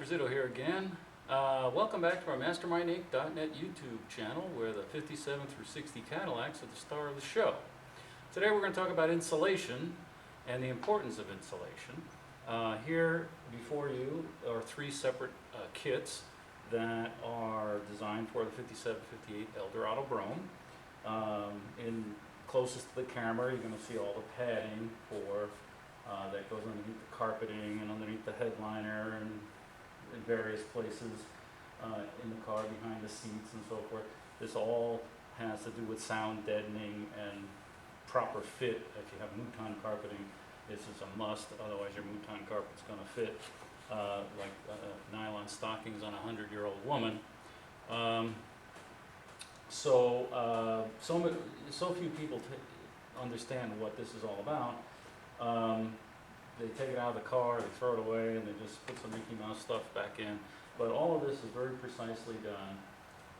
Brazito here again. Welcome back to our Mastermindinc.net YouTube channel where the 57 through 60 Cadillacs are the star of the show. Today we're going to talk about insulation and the importance of insulation. Here before you are three separate kits that are designed for the 57-58 Eldorado Brougham. Closest to the camera you're going to see all the padding for that goes underneath the carpeting and underneath the headliner and in various places in the car behind the seats and so forth. This all has to do with sound deadening and proper fit. If you have mouton carpeting, this is a must, otherwise your mouton carpet's going to fit like nylon stockings on a 100-year-old woman. So few people understand what this is all about. They take it out of the car, they throw it away, and they just put some Mickey Mouse stuff back in. But all of this is very precisely done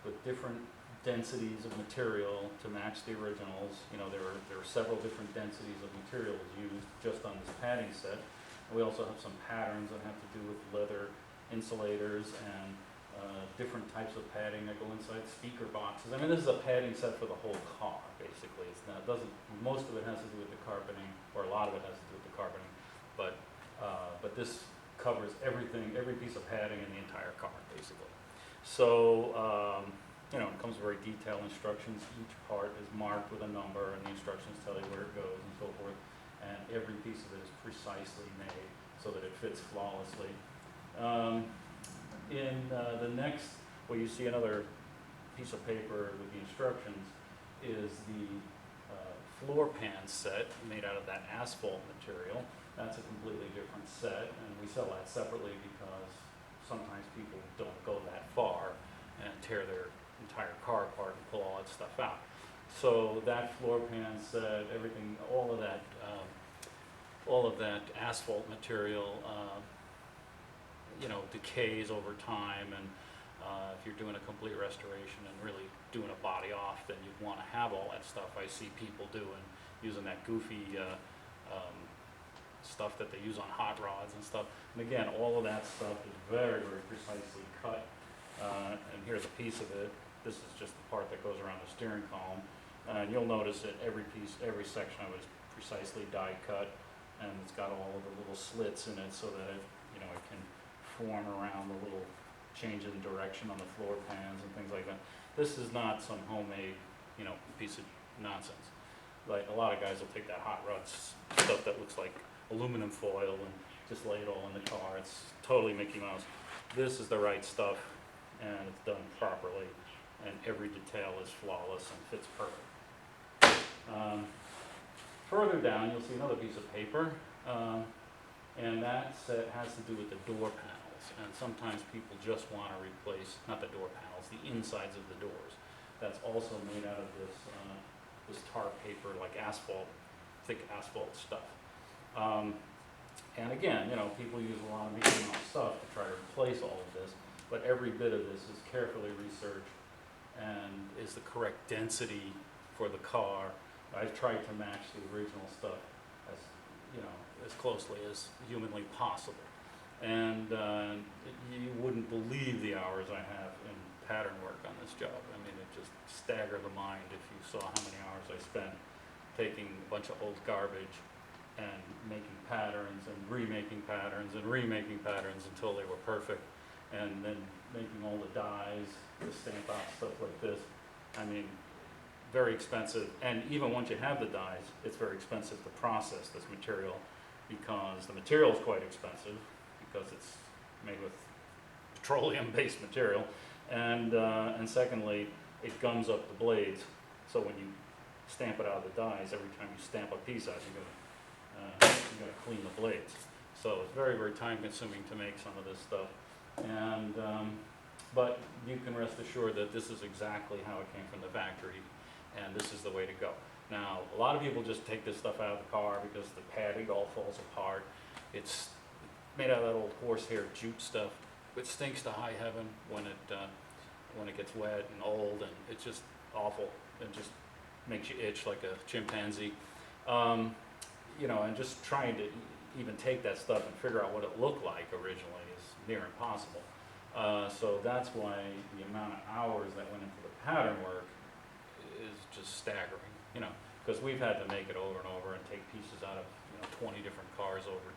with different densities of material to match the originals. You know, there are several different densities of materials used just on this padding set. And we also have some patterns that have to do with leather insulators and different types of padding that go inside speaker boxes. I mean, this is a padding set for the whole car, basically. It's not, most of it has to do with the carpeting, or a lot of it has to do with the carpeting. But this covers everything, every piece of padding in the entire car, basically. So, you know, it comes with very detailed instructions. Each part is marked with a number, and the instructions tell you where it goes and so forth. And every piece of it is precisely made so that it fits flawlessly. The next, well, you see another piece of paper with the instructions is the floor pan set made out of that asphalt material. That's a completely different set, and we sell that separately because sometimes people don't go that far and tear their entire car apart and pull all that stuff out. So that floor pan set, everything, all of that asphalt material, you know, decays over time, and if you're doing a complete restoration and really doing a body off, then you'd want to have all that stuff. I see people using that goofy stuff that they use on hot rods and stuff. And again, all of that stuff is very, very precisely cut. And here's a piece of it. This is just the part that goes around the steering column. And you'll notice that every piece, every section of it is precisely die cut, and it's got all of the little slits in it so that it, you know, it can form around the little change in direction on the floor pans and things like that. This is not some homemade, you know, piece of nonsense. Like a lot of guys will take that hot rod stuff that looks like aluminum foil and just lay it all in the car. It's totally Mickey Mouse. This is the right stuff, and it's done properly, and every detail is flawless and fits perfect. Further down, you'll see another piece of paper, and that set has to do with the door panels. And sometimes people just want to replace, not the door panels, the insides of the doors. That's also made out of this tar paper, like asphalt, thick asphalt stuff. And again, you know, people use a lot of Mickey Mouse stuff to try to replace all of this, but every bit of this is carefully researched and is the correct density for the car. I've tried to match the original stuff as, you know, as closely as humanly possible. And you wouldn't believe the hours I have in pattern work on this job. I mean, it just staggers the mind if you saw how many hours I spent taking a bunch of old garbage and making patterns and remaking patterns and remaking patterns until they were perfect, and then making all the dies to stamp out stuff like this. I mean, very expensive, and even once you have the dies, it's very expensive to process this material because the material is quite expensive because it's made with petroleum-based material, and secondly, it gums up the blades. So when you stamp it out of the dies, every time you stamp a piece out, you gotta clean the blades. So it's very, very time-consuming to make some of this stuff, and but you can rest assured that this is exactly how it came from the factory, and this is the way to go. Now, a lot of people just take this stuff out of the car because the padding all falls apart. It's made out of that old horsehair jute stuff, which stinks to high heaven when it gets wet and old, and it's just awful. It just makes you itch like a chimpanzee. You know, and just trying to, even take that stuff and figure out what it looked like originally is near impossible. So that's why the amount of hours that went into the pattern work is just staggering, you know, because we've had to make it over and over and take pieces out of, you know, 20 different cars over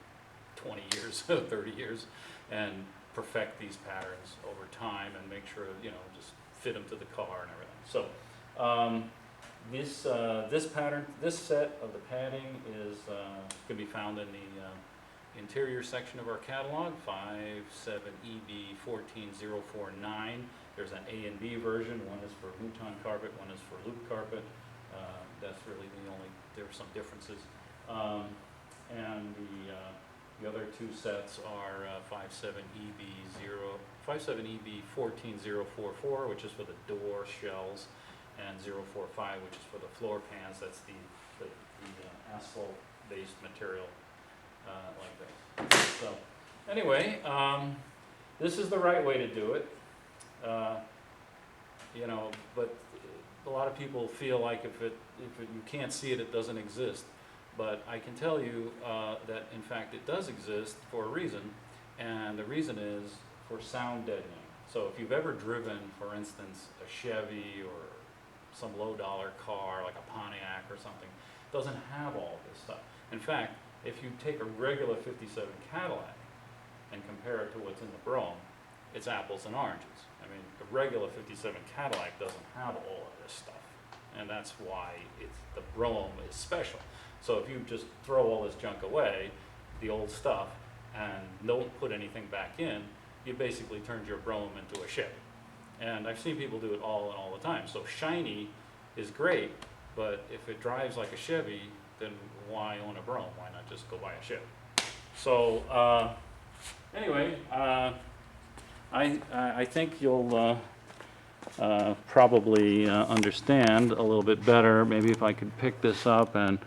20 years, 30 years, and perfect these patterns over time and make sure, you know, just fit them to the car and everything. So this pattern, this set of the padding is can be found in the interior section of our catalog, 57EB14049. There's an A and B version. One is for mouton carpet, one is for loop carpet. That's really there are some differences. And the other two sets are 57EB14044, which is for the door shells, and 045, which is for the floor pans. That's the asphalt-based material like this. So anyway, this is the right way to do it. You know, but a lot of people feel like if you can't see it, it doesn't exist. But I can tell you that, in fact, it does exist for a reason, and the reason is for sound deadening. So if you've ever driven, for instance, a Chevy or some low-dollar car like a Pontiac or something, it doesn't have all this stuff. In fact, if you take a regular 57 Cadillac and compare it to what's in the Brougham, it's apples and oranges. I mean, the regular 57 Cadillac doesn't have all of this stuff, and that's why the Brougham is special. So if you just throw all this junk away, the old stuff, and don't put anything back in, you basically turned your Brougham into a Chevy. And I've seen people do it all the time. So shiny is great, but if it drives like a Chevy, then why own a Brougham? Why not just go buy a Chevy? So anyway, I think you'll probably understand a little bit better. Maybe if I could pick this up and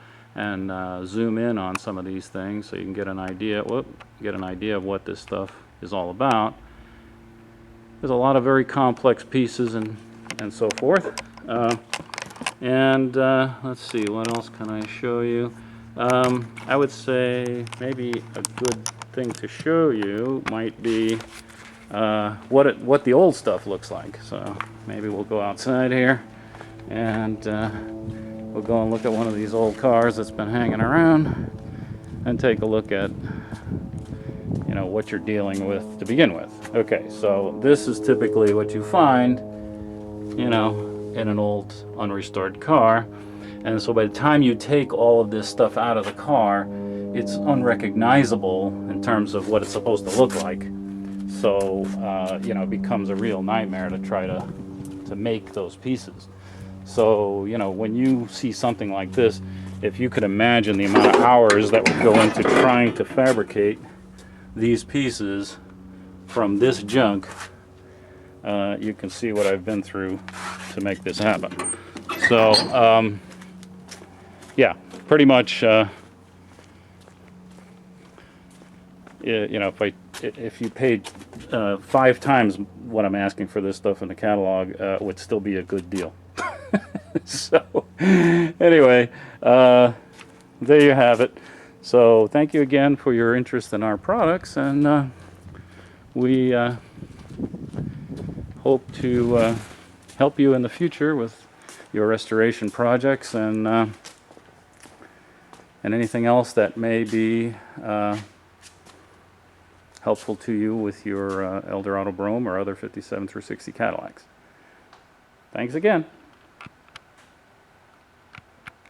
zoom in on some of these things so you can get an idea of what this stuff is all about. There's a lot of very complex pieces and so forth. Let's see, what else can I show you? I would say maybe a good thing to show you might be what the old stuff looks like. So maybe we'll go outside here and we'll go and look at one of these old cars that's been hanging around and take a look at, you know, what you're dealing with to begin with. Okay, so this is typically what you find, you know, in an old unrestored car. And so by the time you take all of this stuff out of the car, it's unrecognizable in terms of what it's supposed to look like. So, you know, it becomes a real nightmare to try to make those pieces. So, you know, when you see something like this, if you could imagine the amount of hours that would go into trying to fabricate these pieces from this junk, you can see what I've been through to make this happen. So, yeah, pretty much, you know, if you paid 5 times what I'm asking for this stuff in the catalog, it would still be a good deal. So, anyway, there you have it. So, thank you again for your interest in our products, and we hope to help you in the future with your restoration projects and anything else that may be helpful to you with your Eldorado Brougham or other 57 through 60 Cadillacs. Thanks again.